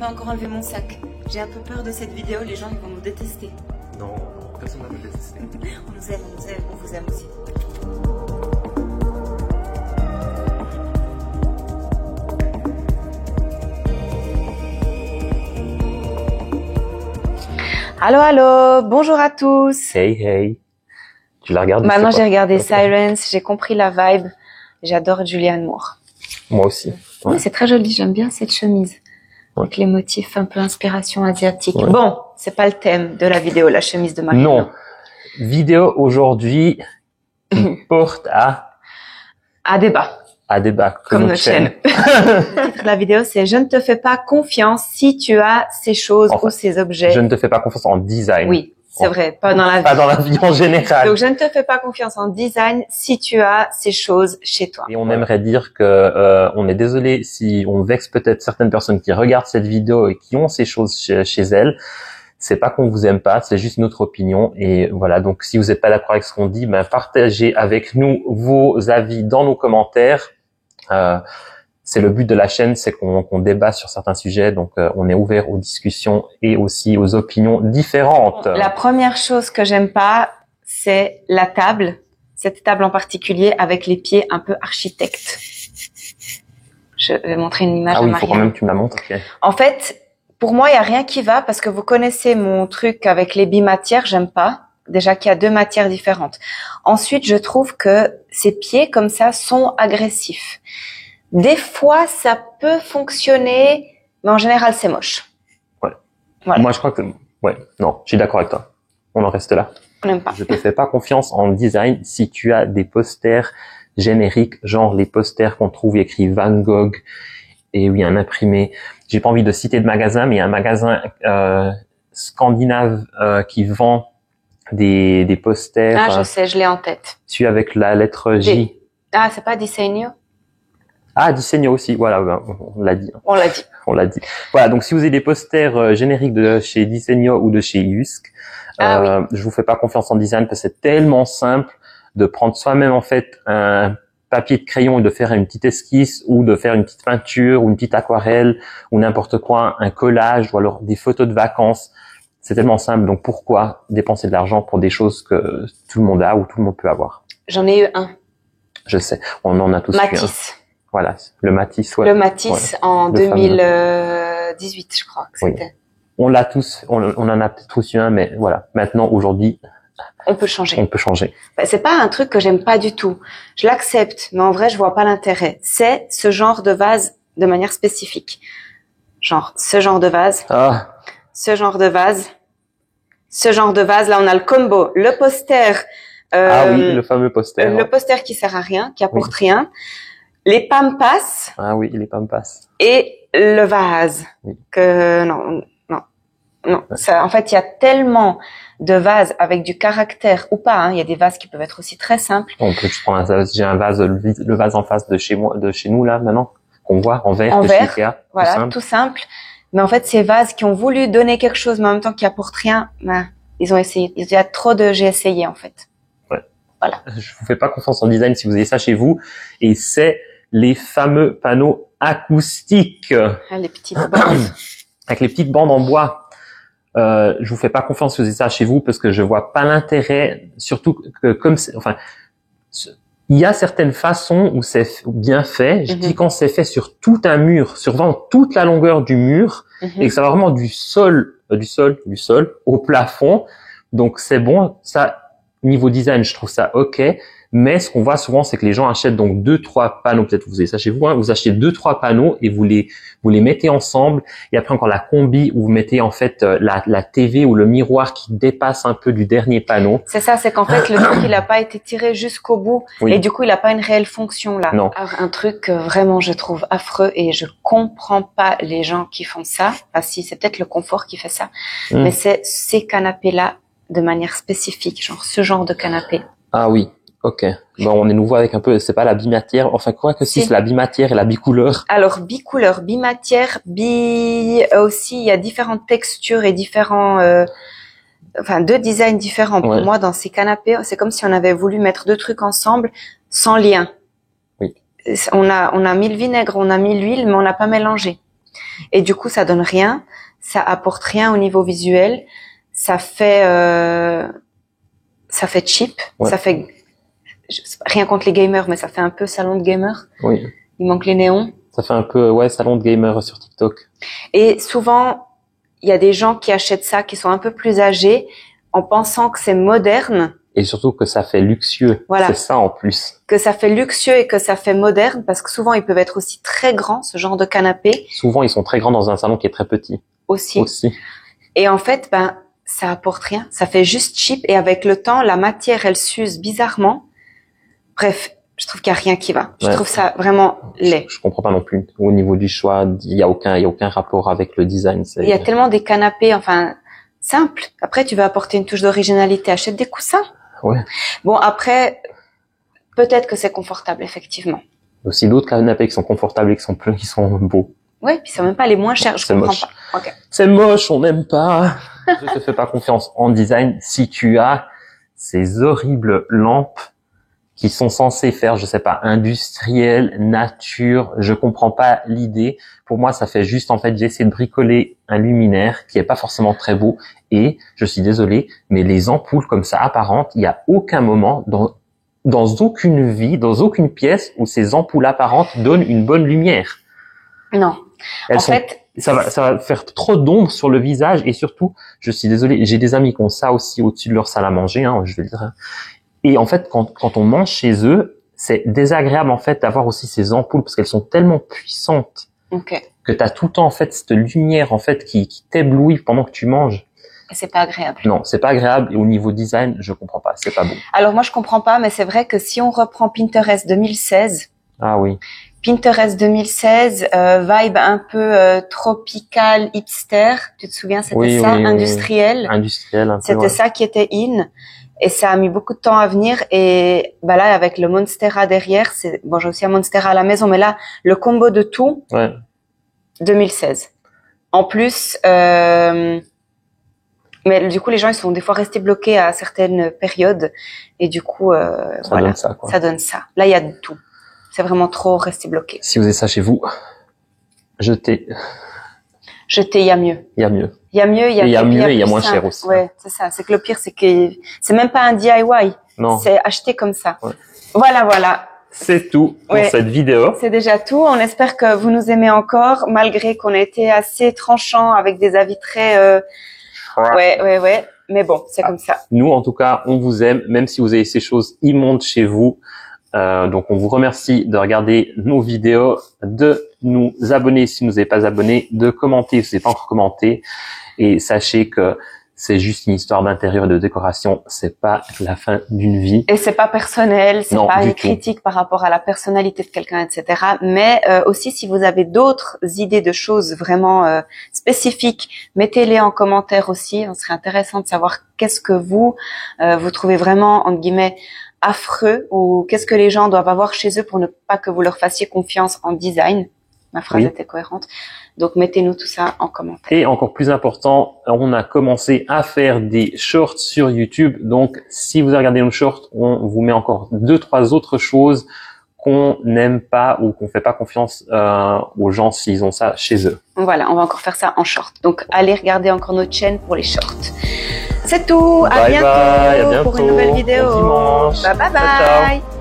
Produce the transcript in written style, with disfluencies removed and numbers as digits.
pas encore enlevé mon sac. J'ai un peu peur de cette vidéo, les gens ils vont nous détester. Non, personne ne va nous détester. On nous aime, on vous aime aussi. Allô, allô, bonjour à tous. Hey, hey. Tu l'as regardé? Maintenant j'ai regardé Sirens, j'ai compris la vibe. J'adore Julianne Moore. Moi aussi. Ouais. Oui, c'est très joli, j'aime bien cette chemise. Ouais. Avec les motifs un peu inspiration asiatique. Ouais. Bon, c'est pas le thème de la vidéo, la chemise de Marie. Non. Vidéo aujourd'hui qui porte à débat. À débat. Comme notre chaîne. Le titre de la vidéo, c'est « Je ne te fais pas confiance si tu as ces choses ou ces objets. » Je ne te fais pas confiance en design. Oui, c'est vrai, pas dans la vie. Pas dans la vie en général. Donc, je ne te fais pas confiance en design si tu as ces choses chez toi. Et on aimerait dire que on est désolé si on vexe peut-être certaines personnes qui regardent cette vidéo et qui ont ces choses chez elles. C'est pas qu'on vous aime pas, c'est juste notre opinion. Et voilà, donc si vous n'êtes pas d'accord avec ce qu'on dit, ben partagez avec nous vos avis dans nos commentaires. C'est le but de la chaîne, c'est qu'on débat sur certains sujets. Donc on est ouvert aux discussions et aussi aux opinions différentes. La première chose que j'aime pas, c'est la table. Cette table en particulier avec les pieds un peu architectes. Je vais montrer une image à Maria. Maria. Ah oui, il faut quand même que tu me la montres. Okay. En fait, pour moi, il y a rien qui va parce que vous connaissez mon truc avec les bimatières, j'aime pas. Déjà qu'il y a deux matières différentes. Ensuite, je trouve que ces pieds comme ça sont agressifs. Des fois, ça peut fonctionner, mais en général, c'est moche. Ouais. Voilà. Moi, je crois que ouais, non, je suis d'accord avec toi. On en reste là. On n'aime pas. Je te fais pas confiance en design si tu as des posters génériques, genre les posters qu'on trouve écrit Van Gogh et oui, un imprimé. J'ai pas envie de citer de magasin, mais il y a un magasin scandinave qui vend des posters. Ah, je sais, je l'ai en tête. Celui avec la lettre J. Ah, c'est pas Disegno? Ah, Disegno aussi, voilà, on l'a dit. On l'a dit. On l'a dit. Voilà, donc si vous avez des posters génériques de chez Disegno ou de chez Yusk, oui. Je vous fais pas confiance en design parce que c'est tellement simple de prendre soi-même en fait un papier de crayon et de faire une petite esquisse ou de faire une petite peinture ou une petite aquarelle ou n'importe quoi, un collage ou alors des photos de vacances. C'est tellement simple, donc pourquoi dépenser de l'argent pour des choses que tout le monde a ou tout le monde peut avoir? J'en ai eu un. Je sais, on en a tous Matisse. eu un. Voilà, le Matisse. Ouais. Le Matisse ouais. En 2018, je crois que c'était. Oui. On l'a tous, on en a peut-être tous eu un, mais voilà. Maintenant, aujourd'hui, on peut changer. On peut changer. Bah, c'est pas un truc que j'aime pas du tout. Je l'accepte, mais en vrai, je vois pas l'intérêt. C'est ce genre de vase de manière spécifique. Genre, ce genre de vase. Ah. Ce genre de vase. Ce genre de vase. Là, on a le combo. Le poster. Ah oui, le fameux poster. Le poster qui sert à rien, qui apporte rien. Les pampas. Ah oui, les pampas. Et le vase. Oui. Que, non. Ça, en fait, il y a tellement de vases avec du caractère ou pas. Il y a des vases qui peuvent être aussi très simples. On peut prendre un vase. J'ai un vase, le vase en face de chez nous là maintenant, qu'on voit en verre. En de verre, chez Ikea, voilà, tout simple. Mais en fait, ces vases qui ont voulu donner quelque chose, mais en même temps qui apportent rien, ben, ils ont essayé. Il y a trop de j'ai essayé en fait. Ouais. Voilà. Je vous fais pas confiance en design si vous avez ça chez vous. Et c'est les fameux panneaux acoustiques. Ah, les petites bandes. Avec les petites bandes en bois. Je vous fais pas confiance si vous avez ça chez vous parce que je vois pas l'intérêt, surtout que comme enfin, il y a certaines façons où c'est bien fait. Je dis quand c'est fait sur tout un mur, sur vraiment toute la longueur du mur et que ça va vraiment du sol au plafond. Donc c'est bon, ça niveau design, je trouve ça ok. Mais ce qu'on voit souvent, c'est que les gens achètent donc 2-3 panneaux. Peut-être vous avez ça chez vous. Vous achetez 2-3 panneaux et vous les mettez ensemble. Et après encore la combi où vous mettez en fait la TV ou le miroir qui dépasse un peu du dernier panneau. C'est ça, c'est qu'en fait le truc il a pas été tiré jusqu'au bout et du coup il a pas une réelle fonction là. Non. Alors, un truc vraiment je trouve affreux et je comprends pas les gens qui font ça. Enfin si, c'est peut-être le confort qui fait ça. Mais c'est ces canapés là de manière spécifique, genre ce genre de canapé. Ah oui. Ok. Bon, on est nouveau avec un peu, c'est pas la bimatière. Enfin, quoi que si, c'est la bimatière et la bicouleur. Alors, bicouleur, bimatière, aussi, il y a différentes textures et différents, deux designs différents. Pour moi, dans ces canapés, c'est comme si on avait voulu mettre deux trucs ensemble sans lien. Oui. On a mis le vinaigre, on a mis l'huile, mais on n'a pas mélangé. Et du coup, ça donne rien, ça apporte rien au niveau visuel, ça fait cheap, Ouais. ça fait rien contre les gamers, mais ça fait un peu salon de gamer. Oui. Il manque les néons. Ça fait un peu, salon de gamer sur TikTok. Et souvent, il y a des gens qui achètent ça, qui sont un peu plus âgés, en pensant que c'est moderne. Et surtout que ça fait luxueux. Voilà. C'est ça en plus. Que ça fait luxueux et que ça fait moderne, parce que souvent, ils peuvent être aussi très grands, ce genre de canapé. Souvent, ils sont très grands dans un salon qui est très petit. Aussi. Et en fait, ça apporte rien. Ça fait juste cheap. Et avec le temps, la matière, elle s'use bizarrement. Bref, je trouve qu'il y a rien qui va. Je trouve ça vraiment laid. Je comprends pas non plus. Au niveau du choix, il y a aucun rapport avec le design. Il y a tellement des canapés, simples. Après, tu veux apporter une touche d'originalité. Achète des coussins. Ouais. Bon, après, peut-être que c'est confortable, effectivement. Aussi d'autres canapés qui sont confortables et qui sont beaux. Ouais, puis c'est même pas les moins chers, je comprends pas. Okay. C'est moche, on n'aime pas. Je te fais pas confiance en design si tu as ces horribles lampes qui sont censées faire, je sais pas, industriel, nature. Je comprends pas l'idée. Pour moi, ça fait juste, en fait, j'ai essayé de bricoler un luminaire qui est pas forcément très beau. Et je suis désolé, mais les ampoules comme ça apparentes, il y a aucun moment dans aucune vie, dans aucune pièce où ces ampoules apparentes donnent une bonne lumière. Non. Ça va faire trop d'ombre sur le visage et surtout, je suis désolé, j'ai des amis qui ont ça aussi au-dessus de leur salle à manger, je vais le dire. Et en fait, quand on mange chez eux, c'est désagréable en fait d'avoir aussi ces ampoules parce qu'elles sont tellement puissantes que tu as tout le temps en fait cette lumière en fait qui t'éblouit pendant que tu manges. Et c'est pas agréable. Non, c'est pas agréable et au niveau design, je comprends pas, c'est pas beau. Alors moi je comprends pas, mais c'est vrai que si on reprend Pinterest 2016. Ah oui. Pinterest 2016, vibe un peu tropical, hipster. Tu te souviens, c'était industriel. Industriel, un peu. C'était ça qui était in. Et ça a mis beaucoup de temps à venir. Et là, avec le Monstera derrière, j'ai aussi un Monstera à la maison, mais là, le combo de tout, 2016. En plus, mais du coup, les gens, ils sont des fois restés bloqués à certaines périodes. Et du coup, donne ça, quoi. Ça donne ça. Là, il y a de tout. C'est vraiment trop resté bloqué. Si vous avez ça chez vous, jetez. Il y a mieux. Il y a mieux. Il y a mieux, il y a mieux et il y a moins cher aussi. Ouais, c'est ça. C'est que le pire, c'est que c'est même pas un DIY. Non. C'est acheté comme ça. Ouais. Voilà. C'est tout pour cette vidéo. C'est déjà tout. On espère que vous nous aimez encore, malgré qu'on a été assez tranchant avec des avis très, ouais. Mais bon, c'est comme ça. Nous, en tout cas, on vous aime, même si vous avez ces choses immondes chez vous. Donc, on vous remercie de regarder nos vidéos, de nous abonner si vous n'êtes pas abonné, de commenter si vous n'avez pas encore commenté. Et sachez que c'est juste une histoire d'intérieur et de décoration. C'est pas la fin d'une vie. Et c'est pas personnel, c'est pas une critique par rapport à la personnalité de quelqu'un, etc. Mais aussi, si vous avez d'autres idées de choses vraiment spécifiques, mettez-les en commentaire aussi. On serait intéressant de savoir qu'est-ce que vous trouvez vraiment, entre guillemets, affreux, ou qu'est-ce que les gens doivent avoir chez eux pour ne pas que vous leur fassiez confiance en design. Ma phrase était cohérente. Donc, mettez-nous tout ça en commentaire. Et encore plus important, on a commencé à faire des shorts sur YouTube. Donc, si vous regardez nos shorts, on vous met encore 2-3 autres choses qu'on n'aime pas ou qu'on fait pas confiance aux gens s'ils ont ça chez eux. Voilà, on va encore faire ça en short. Donc, allez regarder encore notre chaîne pour les shorts. C'est tout. À bientôt pour une nouvelle vidéo. Bon dimanche. Bye. Ciao.